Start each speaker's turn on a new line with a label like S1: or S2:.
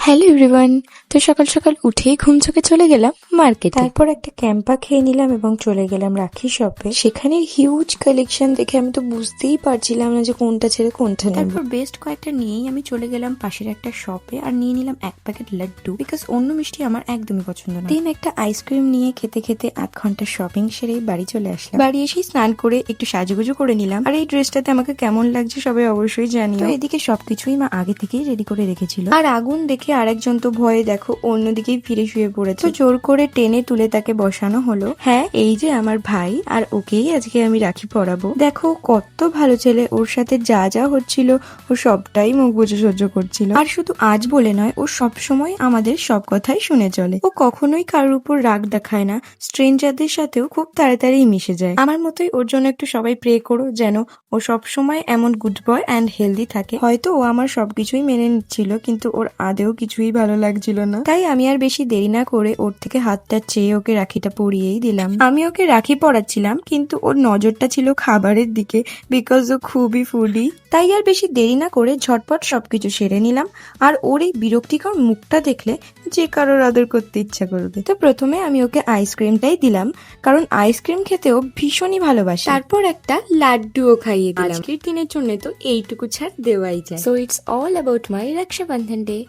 S1: Hello everyone. তো সকাল সকাল উঠেই ঘুম চোখে চলে গেলাম মার্কেটে।
S2: তারপর একটা ক্যাম্পা খেয়ে নিলাম এবং চলে গেলাম রাখি শপে।
S1: সেখানে হিউজ কালেকশন দেখে আমি তো বুঝতেই পারছিলাম না যে কোনটা ছেড়ে কোনটা নেব।
S2: তারপর বেস্ট কয়েকটা নিয়েই আমি চলে গেলাম পাশের একটা শপে আর নিয়ে নিলাম এক প্যাকেট লাড্ডু, বিকজ অন্য মিষ্টি আমার একদমই পছন্দ না। দেন একটা আইসক্রিম নিয়ে খেতে খেতে 8 ঘন্টা শপিং সেরেই বাড়ি চলে আসলাম। বাড়ি এসেই স্নান করে একটু সাজুগুজু করে নিলাম। আর এই ড্রেসটাতে আমাকে কেমন লাগছে সবাই অবশ্যই জানিও। তো এদিকে সবকিছুই মা আগে থেকেই রেডি করে রেখেছিল। আর আগুন দেখে আরেকজন তো ভয়ে দেখো অন্যদিকেই ফিরে শুয়ে পড়েছে। তো জোর করে টেনে তুলে তাকে বসানো হলো। হ্যাঁ, এই যে আমার ভাই, আর ওকেই আজকে আমি রাখি পরাবো। দেখো কত ভালো ছেলে, ওর সাথে যা যা হচ্ছিল ও সবটাই মুখ বুজে সহ্য করছিল। আর শুধু আজ বলে নয়, ও সব সময় আমাদের সব কথাই শুনে চলে। ও কখনোই কারোর উপর রাগ দেখায় না, স্ট্রেঞ্জারদের সাথেও খুব তাড়াতাড়ি মিশে যায়। আমার মতোই ওর জন্য একটু সবাই প্রে করো যেন ও সব সময় এমন গুড বয় অ্যান্ড হেলদি থাকে। হয়তো ও আমার সবকিছুই মেনে নিচ্ছিল, কিন্তু ওর আদেও কিছুই ভালো লাগছিল না। তাই আমি আর বেশি দেরি না করে ওর থেকে হাতটা চেয়ে ওকে রাখিটা পরিয়েই দিলাম। আমি ওকে রাখি পরাচ্ছিলাম, কিন্তু ওর নজরটা ছিল খাবারের দিকে, বিকজ ও খুবই ফুডি। তাই আর বেশি দেরি না করে ঝটপট সবকিছু সেরে নিলাম। আর ওর এই বিরক্তিকর মুখটা দেখলে যে কারোর আদর করতে ইচ্ছা করবে। তো প্রথমে আমি ওকে আইসক্রিমটাই দিলাম, কারণ আইসক্রিম খেতেও ভীষণই ভালোবাসে। তারপর একটা লাড্ডুও খাইয়ে দিলাম। আজকের দিনের জন্য তো এইটুকু ছাড় দেওয়াই যায়।
S1: So it's all about my Rakshabandhan day.